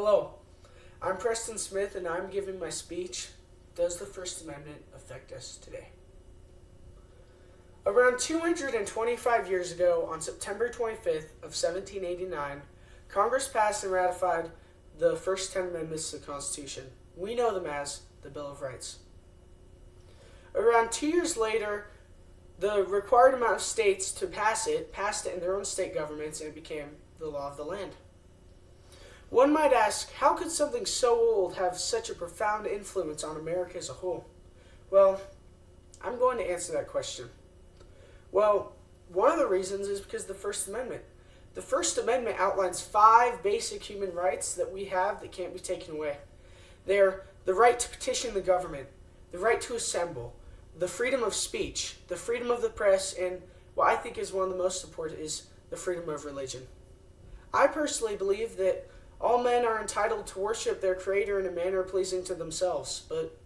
Hello, I'm Preston Smith and I'm giving my speech, Does the First Amendment Affect Us Today? Around 225 years ago, on September 25th of 1789, Congress passed and ratified the first 10 amendments to the Constitution. We know them as the Bill of Rights. Around 2 years later, the required amount of states to passed it in their own state governments, and it became the law of the land. One might ask, how could something so old have such a profound influence on America as a whole? Well, I'm going to answer that question. Well, one of the reasons is because of the First Amendment. The First Amendment outlines 5 basic human rights that we have that can't be taken away. They're the right to petition the government, the right to assemble, the freedom of speech, the freedom of the press, and what I think is one of the most important is the freedom of religion. I personally believe that all men are entitled to worship their Creator in a manner pleasing to themselves, but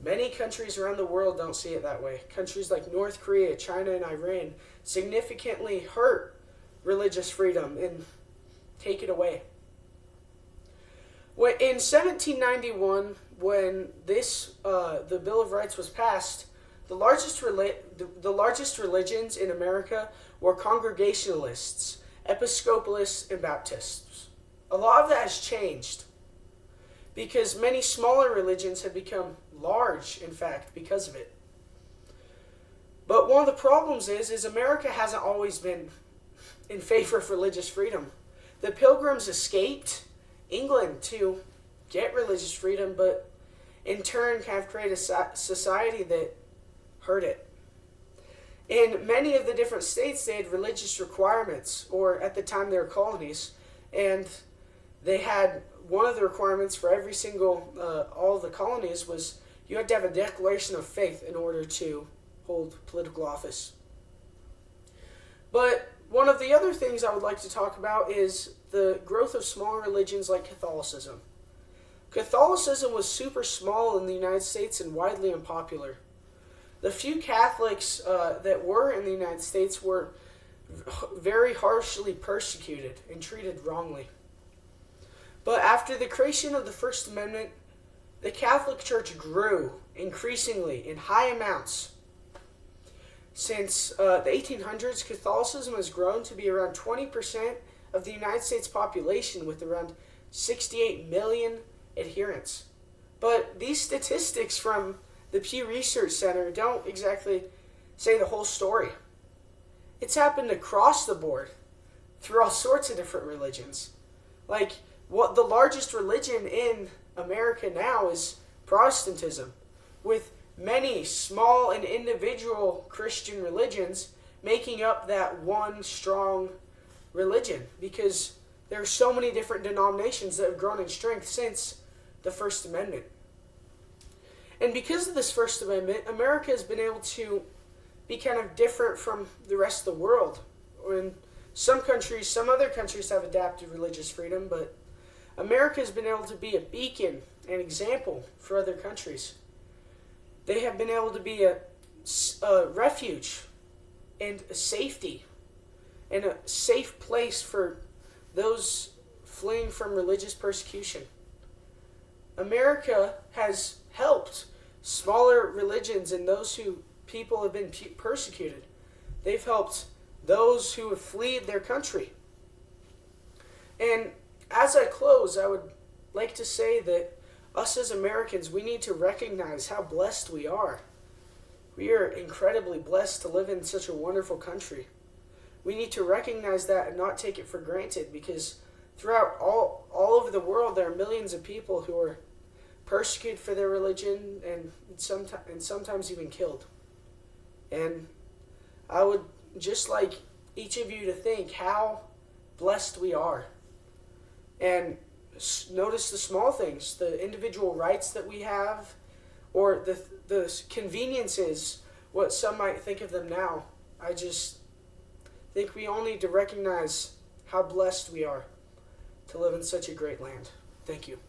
many countries around the world don't see it that way. Countries like North Korea, China, and Iran significantly hurt religious freedom and take it away. In 1791, when the Bill of Rights was passed, the largest religions in America were Congregationalists, Episcopalists, and Baptists. A lot of that has changed because many smaller religions have become large, in fact, because of it. But one of the problems is America hasn't always been in favor of religious freedom. The Pilgrims escaped England to get religious freedom, but in turn kind of created a society that hurt it. In many of the different states, they had religious requirements, or at the time they were colonies, and they had one of the requirements for every single, all of the colonies was you had to have a declaration of faith in order to hold political office. But one of the other things I would like to talk about is the growth of smaller religions like Catholicism. Catholicism was super small in the United States and widely unpopular. The few Catholics that were in the United States were very harshly persecuted and treated wrongly. But after the creation of the First Amendment, the Catholic Church grew increasingly in high amounts. Since the 1800s, Catholicism has grown to be around 20% of the United States population with around 68 million adherents. But these statistics from the Pew Research Center don't exactly say the whole story. It's happened across the board through all sorts of different religions. Like, what the largest religion in America now is Protestantism, with many small and individual Christian religions making up that one strong religion, because there are so many different denominations that have grown in strength since the First Amendment. And because of this First Amendment, America has been able to be kind of different from the rest of the world. In some other countries have adapted religious freedom, but America has been able to be a beacon, an example for other countries. They have been able to be a refuge and a safety and a safe place for those fleeing from religious persecution. America has helped smaller religions and those who people have been persecuted. They've helped those who have fled their country. And as I close, I would like to say that us as Americans, we need to recognize how blessed we are. We are incredibly blessed to live in such a wonderful country. We need to recognize that and not take it for granted, because throughout all over the world, there are millions of people who are persecuted for their religion and sometimes even killed. And I would just like each of you to think how blessed we are. And notice the small things, the individual rights that we have, or the conveniences, what some might think of them now. I just think we all need to recognize how blessed we are to live in such a great land. Thank you.